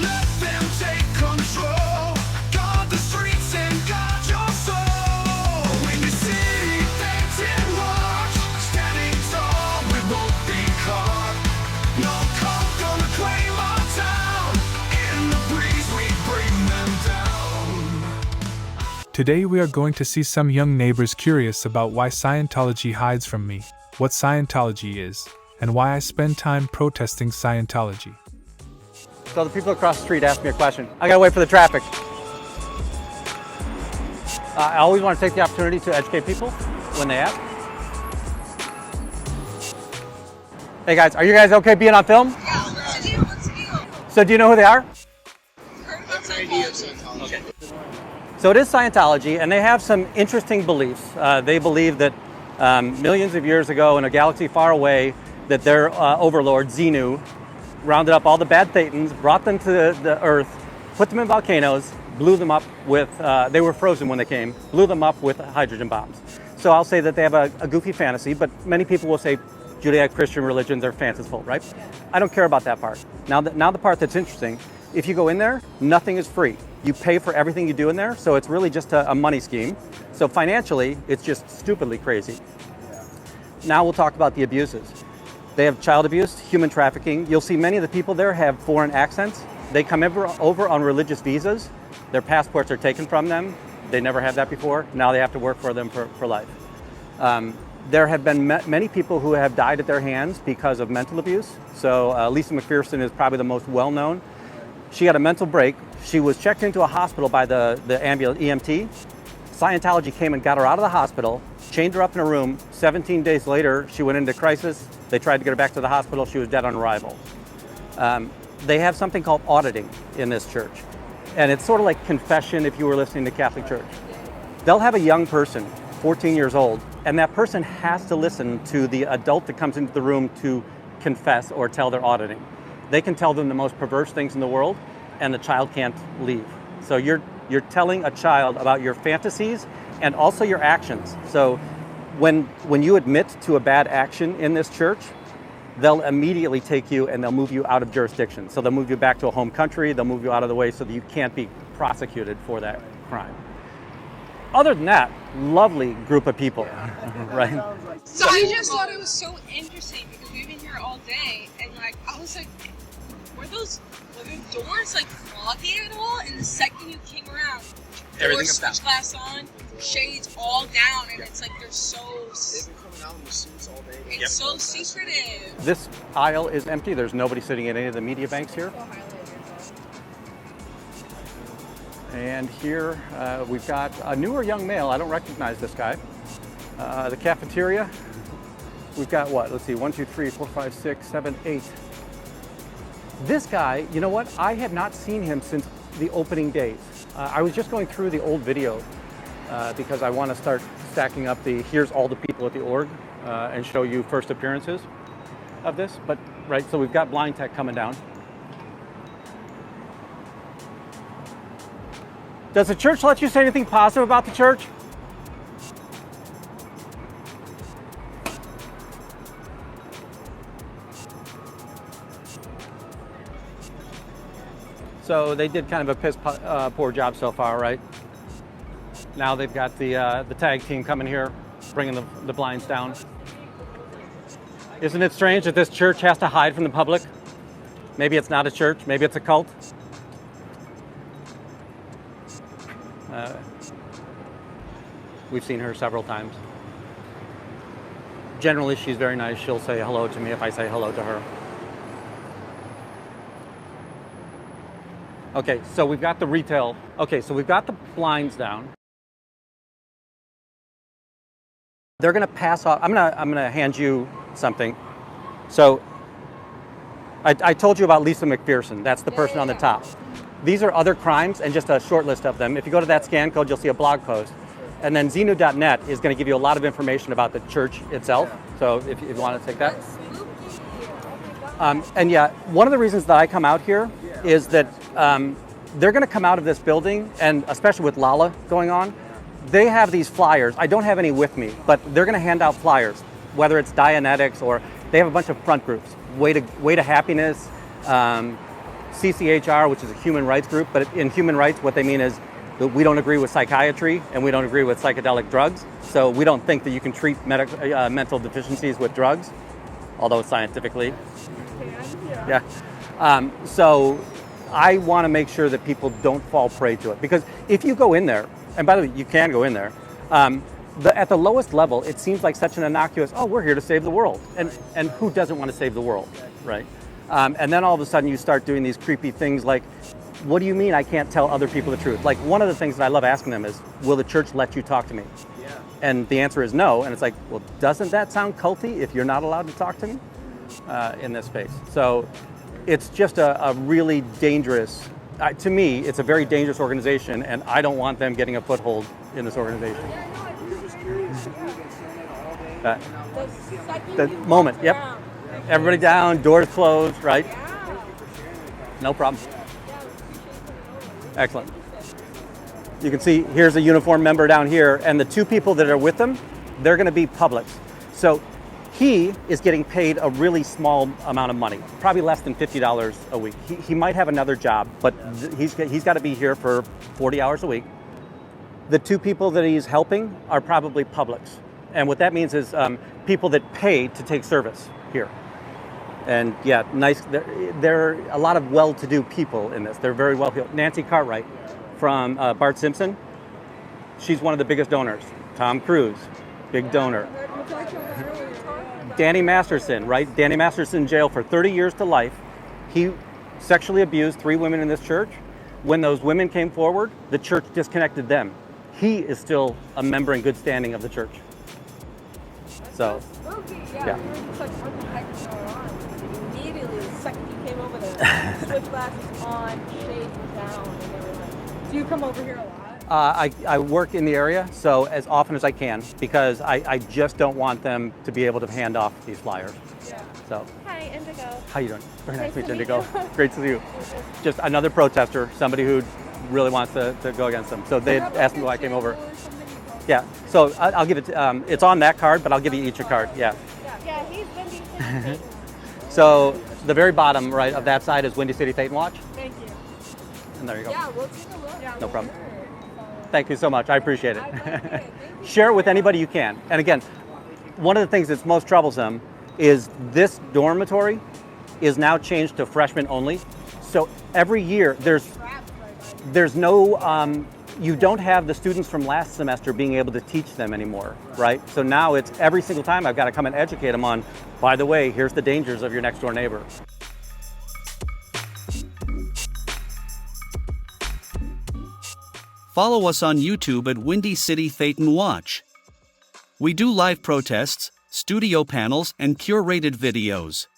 let them take control. Guard the streets and guard your soul. When you see things in watch, standing tall, we won't be caught. No cop gonna claim our town. In the breeze we bring them down. Today we are going to see some young neighbors curious about why Scientology hides from me, what Scientology is, and why I spend time protesting Scientology. So the people across the street asked me a question. I gotta wait for the traffic. I always want to take the opportunity to educate people when they ask. Hey guys, are you guys okay being on film? Yeah, what's the deal? What's the deal? So do you know who they are? Heard about Scientology. Okay. So it is Scientology, and they have some interesting beliefs. They believe that millions of years ago in a galaxy far away, that their overlord, Xenu, rounded up all the bad Thetans, brought them to the Earth, put them in volcanoes, blew them up with, they were frozen when they came, blew them up with hydrogen bombs. So I'll say that they have a goofy fantasy, but many people will say Judeo-Christian religions are fanciful, right? I don't care about that part. Now the part that's interesting, if you go in there, nothing is free. You pay for everything you do in there, so it's really just a money scheme. So financially, it's just stupidly crazy. Now we'll talk about the abuses. They have child abuse, human trafficking. You'll see many of the people there have foreign accents. They come over on religious visas. Their passports are taken from them. They never had that before. Now they have to work for them for life. There have been many people who have died at their hands because of mental abuse. So Lisa McPherson is probably the most well-known. She had a mental break. She was checked into a hospital by the ambulance EMT. Scientology came and got her out of the hospital, chained her up in a room. 17 days later, she went into crisis. They tried to get her back to the hospital. She was dead on arrival. They have something called auditing in this church. And it's sort of like confession if you were listening to Catholic Church. They'll have a young person, 14 years old, and that person has to listen to the adult that comes into the room to confess or tell their auditing. They can tell them the most perverse things in the world, and the child can't leave. So you're telling a child about your fantasies and also your actions. So when you admit to a bad action in this church, they'll immediately take you and they'll move you out of jurisdiction. So they'll move you back to a home country, they'll move you out of the way so that you can't be prosecuted for that crime. Other than that, lovely group of people, right? So I just thought it was so interesting because we've been here all day, and like I was like, were those doors like foggy at all? And the second you came around, doors switch glass on, shades all down, and it's like they're so. They've been coming out in the suits all day. It's so secretive. This aisle is empty. There's nobody sitting at any of the media banks here. And here we've got a newer young male. I don't recognize this guy. The cafeteria. We've got what? Let's see, 1, 2, 3, 4, 5, 6, 7, 8. This guy, you know what? I had not seen him since the opening days. I was just going through the old video because I want to start stacking up here's all the people at the org and show you first appearances of this. But right, so we've got Blind Tech coming down. Does the church let you say anything positive about the church? So they did kind of a piss poor job so far, right? Now they've got the tag team coming here, bringing the blinds down. Isn't it strange that this church has to hide from the public? Maybe it's not a church, maybe it's a cult. We've seen her several times. Generally, she's very nice. She'll say hello to me if I say hello to her. Okay, so we've got the retail. Okay, so we've got the blinds down. They're gonna pass off. I'm gonna hand you something. So I told you about Lisa McPherson. That's the person on the top. These are other crimes and just a short list of them. If you go to that scan code, you'll see a blog post. And then Xenu.net is going to give you a lot of information about the church itself. So if you want to take that. And yeah, one of the reasons that I come out here is that they're going to come out of this building, and especially with Lala going on, they have these flyers. I don't have any with me, but they're going to hand out flyers, whether it's Dianetics or they have a bunch of front groups. Way to Happiness, CCHR, which is a human rights group, but in human rights, what they mean is that we don't agree with psychiatry and we don't agree with psychedelic drugs. So we don't think that you can treat mental deficiencies with drugs, although scientifically. Yeah. So I want to make sure that people don't fall prey to it. Because if you go in there, and by the way, you can go in there, at the lowest level, it seems like such an innocuous, oh, we're here to save the world. And who doesn't want to save the world, right? And then all of a sudden you start doing these creepy things like, what do you mean I can't tell other people the truth? Like, one of the things that I love asking them is, will the church let you talk to me? Yeah. And the answer is no. And it's like, well, doesn't that sound culty if you're not allowed to talk to me in this space? So it's just a really dangerous, to me, it's a very dangerous organization, and I don't want them getting a foothold in this organization. The moment, yep. Everybody down, doors closed, right? No problem. Excellent. You can see here's a uniformed member down here, and the two people that are with them, they're going to be publics. So he is getting paid a really small amount of money, probably less than $50 a week. He might have another job, but he's got to be here for 40 hours a week. The two people that he's helping are probably publics. And what that means is people that pay to take service here. And yeah, nice. There are a lot of well-to-do people in this. They're very well-to-do. Nancy Cartwright from Bart Simpson, she's one of the biggest donors. Tom Cruise, big donor. Danny Masterson, right? Danny Masterson in jail for 30 years to life. He sexually abused 3 women in this church. When those women came forward, the church disconnected them. He is still a member in good standing of the church. So, yeah. Immediately, the second you came over there, switch glasses on, shades were down, and they were like, do you come over here a lot? I work in the area, so as often as I can, because I just don't want them to be able to hand off these flyers. Yeah. So, Hi, Indigo. how you doing? Very nice to meet you, Nice Indigo. to meet you. Great to see you. Just another protester, somebody who really wants to go against them. So they asked me why I came over. Yeah, so I'll give it, it's on that card, but I'll give you each a card, yeah. Yeah, he's Windy City. So the very bottom right of that side is Windy City Thetan Watch, Thank you. and there you go. Yeah, we'll take a look. Yeah, No problem. sure. Thank you so much, I appreciate I like it. it. Thank you. Share it with anybody you can. And again, one of the things that's most troublesome is this dormitory is now changed to freshmen only. So every year there's no, you don't have the students from last semester being able to teach them anymore, right? So now it's every single time I've got to come and educate them on, by the way, here's the dangers of your next door neighbor. Follow us on YouTube at Windy City Thetan Watch. We do live protests, studio panels, and curated videos.